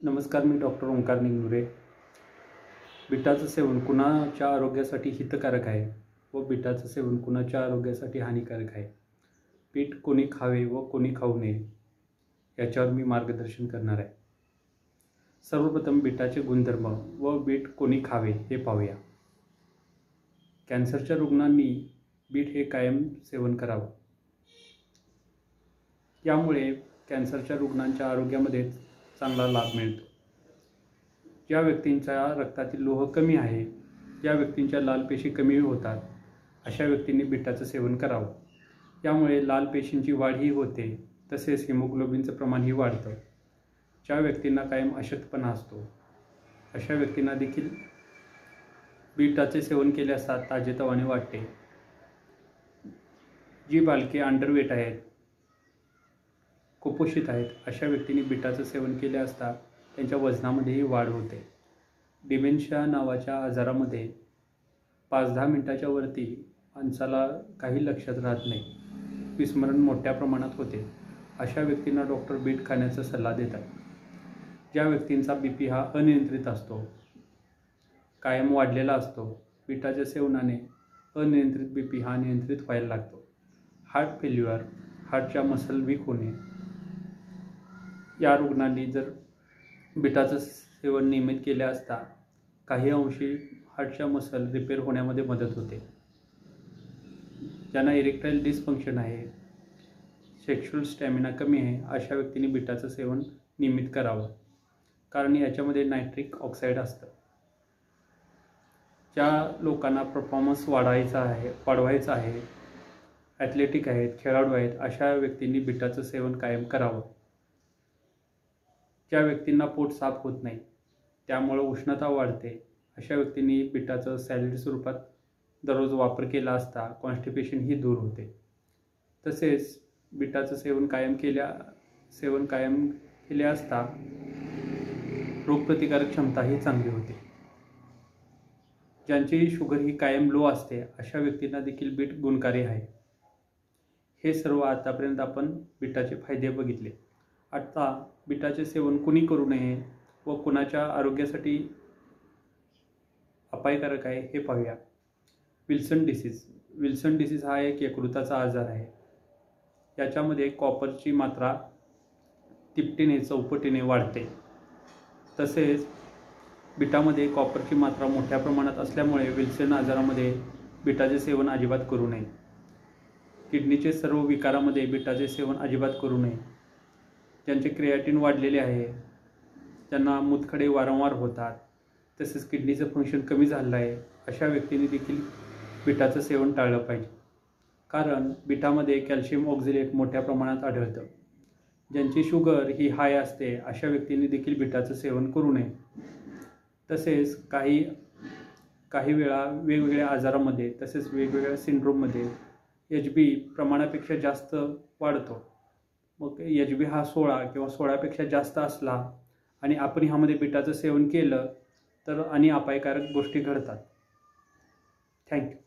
नमस्कार, मी डॉक्टर ओंकार निगनुरे। बीटाचं सेवन कुणाच्या आरोग्यासाठी हितकारक आहे व बीटाचं सेवन कुणाच्या आरोग्यासाठी हानिकारक आहे, बीट कोणी खावे व कोणी खाऊ नये याच्यावर मी मार्गदर्शन करणार आहे। सर्वप्रथम बीटाचे गुणधर्म व बीट कोणी खावे हे पाहूया। कॅन्सरच्या रुग्णांनी बीट हे कायम सेवन करावं। यामुळे कॅन्सरच्या रुग्णांच्या आरोग्यामध्ये चांगला लाभ मिळतो। ज्या व्यक्तींच्या रक्तातील लोह कमी आहे, ज्या व्यक्तींच्या लाल पेशी कमी होतात, अशा व्यक्तींनी बीटाचं सेवन करावं। यामुळे लाल पेशींची वाढही होते, तसेच हिमोग्लोबिनचं प्रमाणही वाढतं। ज्या व्यक्तींना कायम अशक्तपणा असतो, अशा व्यक्तींना देखील बीटाचे सेवन केले असता ताजेतवाने वाटते। जी बालके अंडरवेट आहेत, कुपोषित आहेत, अशा व्यक्तींनी बीटाचं सेवन केले असता त्यांच्या वजनामध्येही वाढ होते। डिमेन्शिया नावाच्या आजारामध्ये 5-10 मिनिटाच्या वरती माणसाला काही लक्षात राहत नाही, विस्मरण मोठ्या प्रमाणात होते। अशा व्यक्तींना डॉक्टर बीट खाण्याचा सल्ला देतात। ज्या व्यक्तींचा BP हा अनियंत्रित असतो, कायम वाढलेला असतो, बीटाच्या सेवनाने अनियंत्रित BP हा नियंत्रित व्हायला लागतो। हार्ट फेल्युअर, हार्टच्या मसल वीक होणे, या रुग्णांनी जर बीटाचं सेवन नियमित केले असता काही अंशी हार्टच्या मसल रिपेअर होण्यामध्ये मदत होते। ज्यांना इरेक्टाईल डिसफंक्शन आहे, सेक्शुअल स्टॅमिना कमी आहे, अशा व्यक्तींनी बीटाचं सेवन नियमित करावं, कारण याच्यामध्ये नायट्रिक ऑक्साईड असतं। ज्या लोकांना परफॉर्मन्स वाढवायचा आहे, ॲथलेटिक आहेत, खेळाडू आहेत, अशा व्यक्तींनी बीटाचं सेवन कायम करावं। ज्या व्यक्तींना पोट साफ होत नाही, त्यामुळे उष्णता वाढते, अशा व्यक्तींनी बीटाचं सॅलड स्वरूपात दररोज वापर केला असता कॉन्स्टिपेशन ही दूर होते। तसेच बीटाचं सेवन कायम केले असता रोगप्रतिकारक क्षमता ही चांगली होते। ज्यांची शुगर ही कायम लो असते, अशा व्यक्तींना देखील बीट गुणकारी आहे। हे सर्व आतापर्यंत आपण बीटाचे फायदे बघितले। आता बीटाचे सेवन कुणी करू नये व कुणाच्या आरोग्यासाठी अपायकारक आहे हे पाहूया। विल्सन डिसीज हा एक यकृताचा आजार आहे। याच्यामध्ये कॉपरची मात्रा तिपटीने चौपटीने वाढते। तसेच बीटामध्ये कॉपरची मात्रा मोठ्या प्रमाणात असल्यामुळे विल्सन आजारामध्ये बीटाचे सेवन अजिबात करू नये। किडनीचे सर्व विकारामध्ये बीटाचे सेवन अजिबात करू नये। ज्यांचे क्रिएटिन वाढलेले आहे, ज्यांना मूतखडे वारंवार होतात, तसेच किडनीचं फंक्शन कमी झालं आहे, अशा व्यक्तींनी देखील बीटाचं सेवन टाळलं पाहिजे। कारण बीटामध्ये कॅल्शियम ऑक्झलेट मोठ्या प्रमाणात आढळतं। ज्यांची शुगर ही हाय असते, अशा व्यक्तींनी देखील बीटाचं सेवन करू नये। तसेच काही वेळा वेगवेगळ्या आजारामध्ये तसेच वेगवेगळ्या सिंड्रोममध्ये HB प्रमाणापेक्षा जास्त वाढतो। मग HB हा 16 किंवा 16पेक्षा जास्त असला आणि आपण ह्यामध्ये बीटाचं सेवन केलं तर आणि अपायकारक गोष्टी घडतात। थँक्यू।